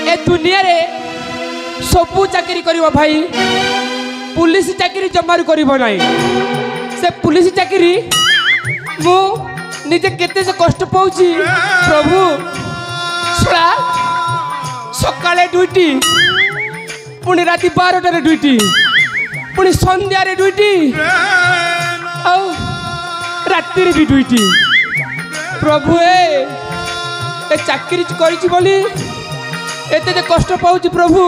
ए दुनिया रे सबू चाकरी करियो भाई पुलिस चाकरी जमारू करियो नाही से पुलिस चाकरी मु निजे केते से कष्ट पाउची प्रभु छड़ा सकाळे ड्यूटी पुणी राति 12 रे ड्यूटी पुणी संध्या रे ड्यूटी आ राति रे भी ड्यूटी प्रभु ए चाकरी करिछि बोली एते कष्ट पाउछि प्रभु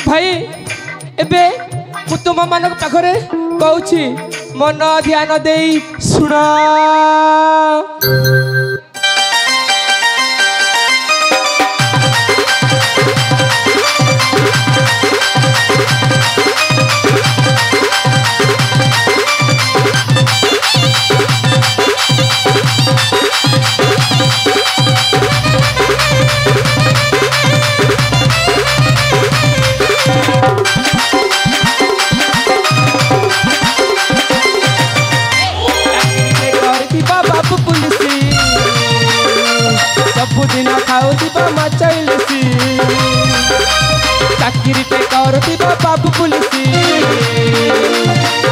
भाई एबे मु तुम मान पाखरे कहूछि मन ध्यान देई सुन सबुदिन खाऊबा मचैलसी चाकरी पे करुबा बाबू पुलिसी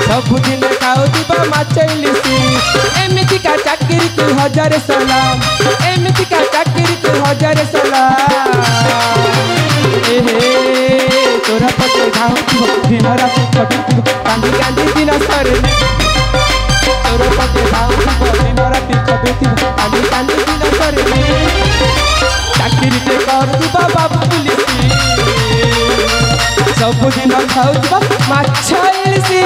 सबुदिन खाऊबा मचैलसी एमती का चाकरी तू 1000 सलाम एमती का चाकरी तू 1000 सलाम तोरा पटे खाऊ दिन रात खटू कांदी कांदी दिन सरे तोरा पटे खाऊ दिन रात खटू कांदी कांदी दिन सरे चाकरी पे करुबा बाबू पुलिसी सबुदिन खाऊबा मचैलसी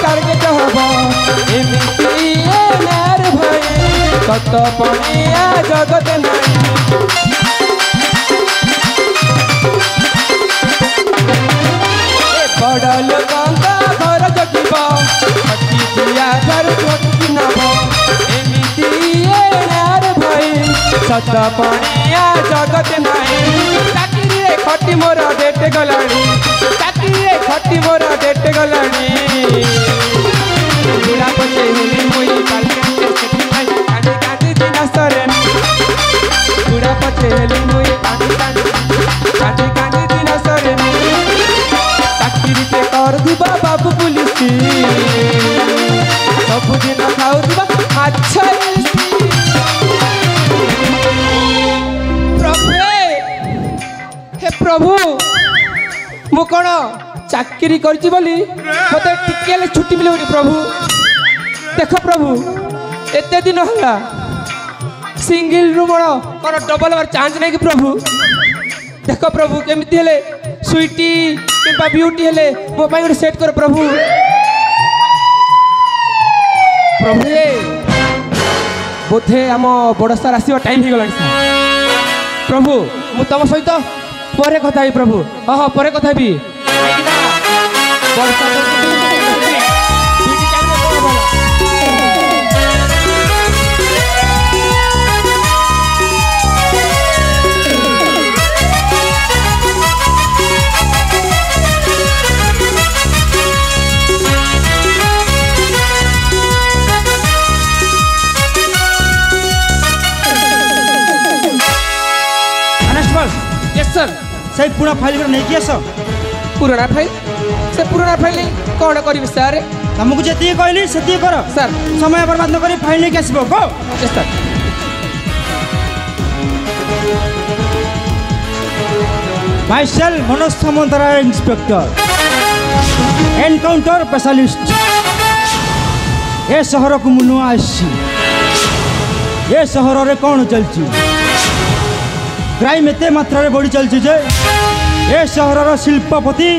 टारगेट हम एमती नार भाई कत पणिया जगत नहीं बड़ लोक घर जगिब छटी दिया घर छोटी नब एमती नार भाई सत पणिया जगत नहीं चाकरी रे खटी मोर डेट गलानी चाकरी रे खटी मोर डेट गलानी बुढ़ा पचे हेली मुई कालके सेठी भाई कांदी कांदी दिन सरे बुढ़ा पचे हेली मुई कांदी कांदी दिन सरे चाकरी पे कर दिबा बाबू पुलिसी सबुदिन खाऊ दिबा मचैलसी प्रभु हे प्रभु मु कौन चाकरी करछि बोली मते टिकेले छुट्टी मिले प्रभु देख प्रभु एते दिन होला सिंगल रूम कौन डबल बार चांस नहीं कि प्रभु देख प्रभु केमिति हेले स्वीटी किंबा ब्यूटी हेले मो पाई गोटे सेट कर प्रभु प्रभु बोधे आम बड़ सार आसवा टाइम हो गला प्रभु मु तुम सहित परे कथा प्रभु हाँ परे कथा भी से पुराना फाइल नहीं किया सर पुराना फाइल से पुराना फाइल नहीं कौन करी सर तुमको जी कहली से कर सर समय बर्बाद न करी फाइल नहीं आसब को सर माइसेल Manoj Samantaray inspector encounter specialist ए सहर को मुनुआ आसी ए सहर रे कौन चलची क्राइम एते मात्रा रे बढ़ी चलची जे ए सहर शिल्पपति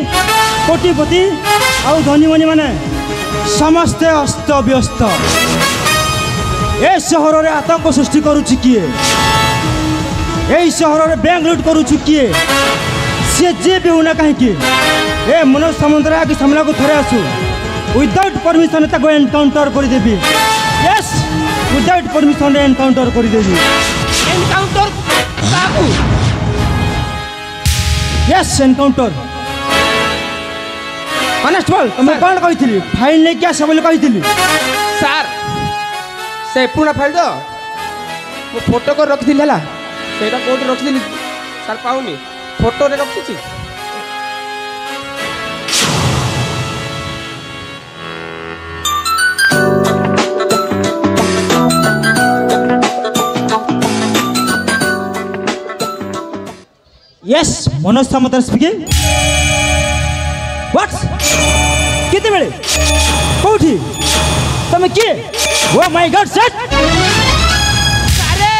कोटिपति आउ धनी मनी माने समस्ते अस्त व्यस्त ए सहर रे आतंक सृष्टि करुची किए এই সহରରେ ব্যাংক লুট କରୁଛୁ କିଏ ସିଏ ଯିଏ ବି ହେଉନା କାହିଁକି ଏ ମନୋଜ ସାମନ୍ତରାୟ ଆଗେ ସାମ୍ନାକୁ ଥରେ ଆସୁ ୱିଦାଉଟ୍ ପରମିଶନ୍ ତାକୁ ଏନକାଉଣ୍ଟର କରିଦେବି ୟେସ୍ ୱିଦାଉଟ୍ ପରମିଶନ୍ ଏନକାଉଣ୍ଟର କରିଦେବି ଏନକାଉଣ୍ଟର କାହାକୁ ୟେସ୍ ଏନକାଉଣ୍ଟର କନେଷ୍ଟବଳ ତମେ କ'ଣ କହିଥିଲି ଫାଇଲ୍ ନେଇକି ଆସ ବୋଲି କହିଥିଲି ସାର୍ ସେ ପୁରୁଣା ଫାଇଲ୍ ତ ମୁଁ ଫଟୋ କରି ରଖିଥିଲି ହେଲା ସେଇଟା କୋଉଠି ରଖିଥିଲି ସାର୍ ପାଉନି ଫଟୋରେ ରଖିଛି Yes Manoj Samantaray speaking what's କେତେବେଳେ କୋଉଠି ତମେ କିଏ ଓ ମାଇ ଗଡ୍ ସେଟ୍ ସାରେ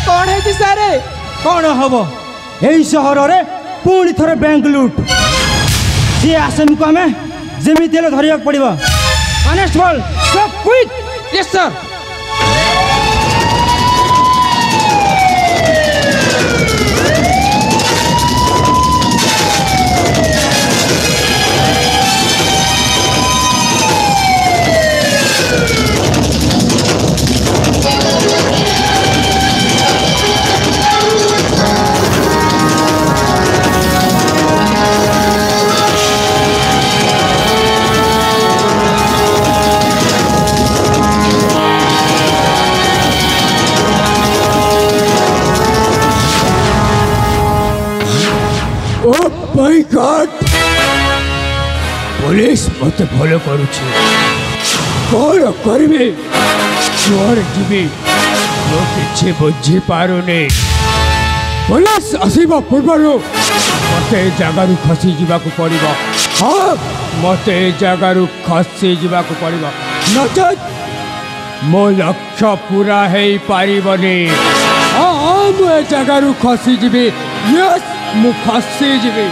କ'ଣ ହେଇଛି ସାରେ କ'ଣ ହବ এই ସହରରେ ପୁଣି ଥରେ ବ୍ୟାଙ୍କ ଲୁଟ୍ ସିଏ ଆସାମୀକୁ ଆମେ ଯେମିତି ହେଲେ ଧରିବାକୁ ପଡ଼ିବ constable sub quick Yes sir my God police मत फॉलो करुछि कौन करबे चोर जीवी मो किछि बुझी पारुनी पुलिस आसीबा पूर्वरु मते जगारु खसी जीवाकु पड़िबो हां मते जगारु खसी जीवाकु पड़िबो नचत मो लक्ष्य पूरा है पारिबनी हां मो जगारु खसी जीवी यस मु खसी जीवी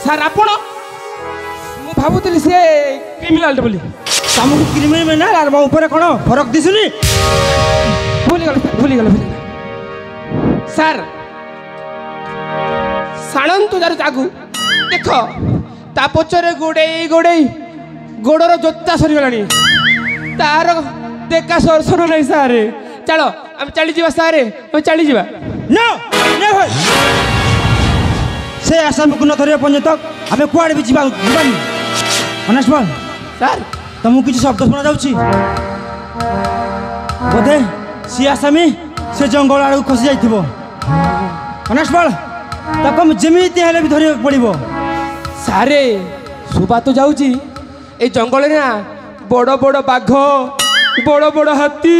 ସାର୍ ଆପଣ ମୁଁ ଭାବୁଥିଲି ସେ କ୍ରିମିନାଲ ବୋଲି ତମକୁ କ୍ରିମିନାଲ ଆଉ ମୋ ଉପରେ କ'ଣ ଫରକ ଦିଶୁନି ଭୁଲିଗଲେ ସାର୍ ସାଣନ୍ତୁ ଯାର ଜାଗୁ ଦେଖ ତା ପଛରେ ଗୋଡ଼େଇ ଗୋଡ଼ର ଜୋତା ସରିଗଲାଣି ତାର ଦେଖା ସର ନାହିଁ ସାର୍ ଚାଲ ଆମେ ଚାଲିଯିବା ସାର୍ ଆମେ ଚାଲିଯିବା नो नेवर से आसामକୁ ନ ଧରିବା ପର୍ଯ୍ୟନ୍ତ ଆମେ କୁଆଡ଼େ ବି ଯିବାନି କନେଷ୍ଟବଳ ସାର୍ ତମକୁ କିଛି ଶବ୍ଦ ଶୁଣାଯାଉଛି ବୋଧେ ସିଏ ଆସାମୀ ସେ ଜଙ୍ଗଲ ଆଡ଼କୁ ଖସି ଯାଇଥିବ କନେଷ୍ଟବଳ ତାକୁ ଆମେ ଯେମିତି ହେଲେ ବି ଧରିବାକୁ ପଡ଼ିବ ସାରେ ଶୁଭା ତ ଯାଉଛି ଏଇ ଜଙ୍ଗଲରେ ନା ବଡ଼ ବଡ଼ ବାଘ ବଡ଼ ବଡ଼ ହାତୀ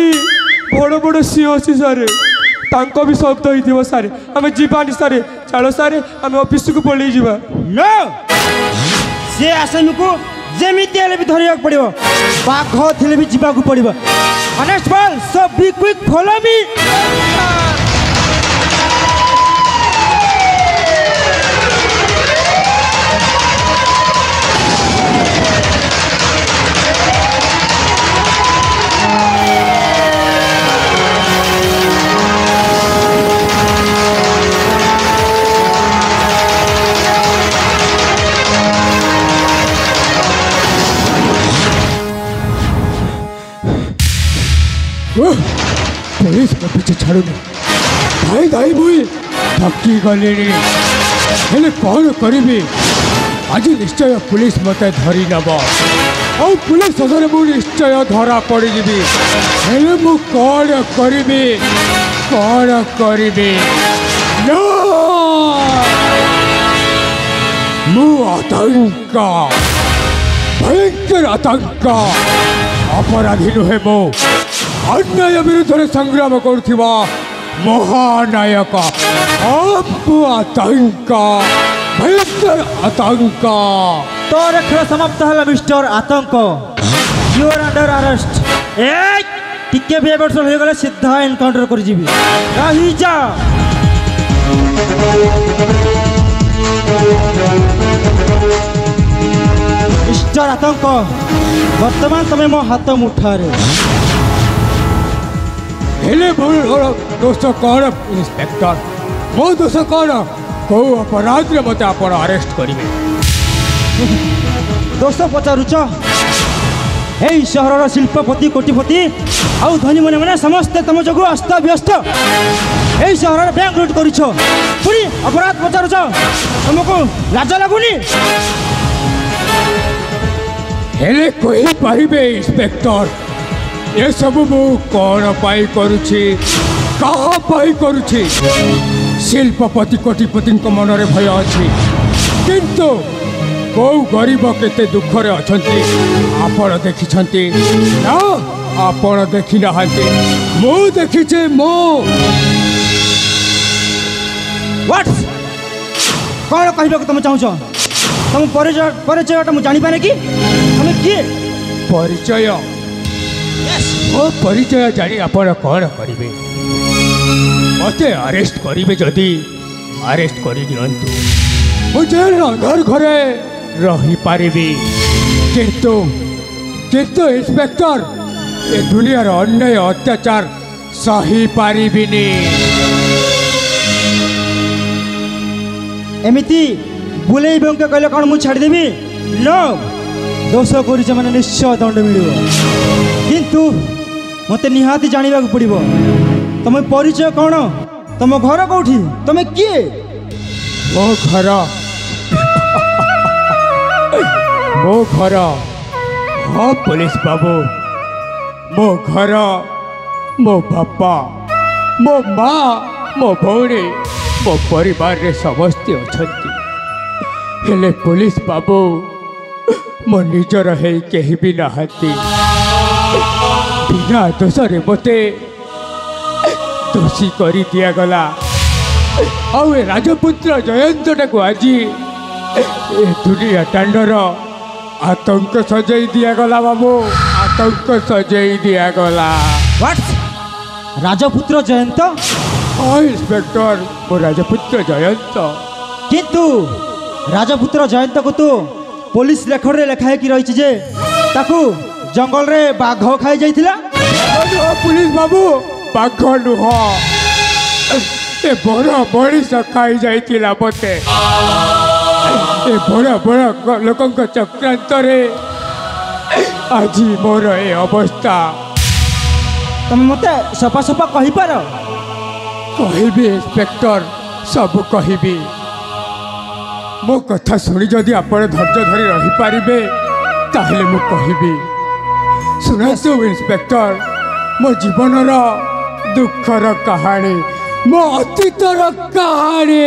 ବଡ଼ ବଡ଼ ସିଂହ ଅଛି ସାରେ ତାଙ୍କ ବି ଶବ୍ଦ ହେଇଥିବ ସାରେ ଆମେ ଯିବାନି ସାରେ ଚାଲ ସାରେ ଆମେ ଅଫିସକୁ ପଳେଇ ଯିବା नो ସେ ଆସାମୀକୁ ଯେମିତି ହେଲେ ବି ଧରିବାକୁ ପଡ଼ିବ ବାଘ ଥିଲେ ବି ଯିବାକୁ ପଡ଼ିବ କନେଷ୍ଟବଳ ସୋ ବି କ୍ୱିକ୍ ଫଲୋ ମି पुलिस को पीछे छाड़ुनी धाई धाई मुई थकी गली हेले कौन करी आज निश्चय पुलिस मत धरी नब और पुलिस सदर मु निश्चय धरा पड़ी हेले मु कौन करी नो मु आतंक भयंकर आतंक अपराधी नुहे मो अन्याय विरुद्ध संग्राम करुवा महानायक अप्पु आतंक भयंकर आतंक। तोर खेल समाप्त है mister Aatank. You are under arrest. टिके भी एबर्स हो गले सीधा एनकाउंटर कर जीवी रही जा। मिस्टर आतंक वर्तमान तुम्हें मो हाथ मुठारे हेले दोष कौन इंस्पेक्टर मो दोष कौन कौ अपराध मत आप अरेस्ट करेंगे दोष पचारुच यही सहर शिल्पपति कोटिपति आउ धनी मन मैंने समस्ते तुम जो अस्त व्यस्त यही सहर बैंक लुट कर पुणी अपराध पचारुच तुमको लाज लगुनि हेले कही पारे इंस्पेक्टर ये सब मु कौन पाई करुछि कहा पाई करुछि शिल्पपति कोटिपति मनरे भय अच्छी किंतु कौ गरीब केते दुखरे अछंती आपण देखिछंती ना आपण देखि नाहंती मु देखिछे मो व्हाट कौन कहबा तुम चाहूछ तुम परिचय मुझे जापारे कि तुम किए परिचय मो परिचय जानी आपण कौन करेंगे मते अरेस्ट करेंगे जदि अरेस्ट कर दिंतु मुझे घर घरे रही पारिबी किंतु किंतु इंस्पेक्टर ए दुनियार अन्याय अत्याचार सही पारिबिनी एमिति बुले बंक कहले कौन मुझे छाड़देवी नो दोष कर मैंने निश्चय दंड मिल किंतु मत निहाती जानवा पड़ो तुम परिचय कौन तुम घर कौटी तुम किए मो घर मो घर हाँ पुलिस बाबू मो घर मो बापा मो माँ मो भौणी मो परिवार रे समस्ते अछंती हेले पुलिस बाबू मो निजर है कहीं भी नहांती बिना दोषरे मते दोषी कर दिया गला आउ राजपुत्र जयंत को आज ए दुनिया टांडर आतंक सजाई दिया गला बाबू आतंक सजाई दिया गला व्हाट राजपुत्र जयंत हाँ इंस्पेक्टर वो राजपुत्र जयंत किंतु राजपुत्र जयंत को तो पुलिस रेकर्ड रे लेखाए कि रही जे ताकू जंगल रे बाघ खाई जाइथिला पुलिस बाबू बाघ नुह ए बड़ मनीष खाई जाइथिला मते ए बड़ बड़ लोक चक्रांत रे आज मोर ए अवस्था तुम मते सफा सफा कहि पार कहबी इंस्पेक्टर सब कहबी मो कथा शुणी जदि आपण धैर्य धरी रही पारिबे ताहले मु कहबी सुनतु इंस्पेक्टर मो जीवनर दुखर कहानी मो अतीतर कहानी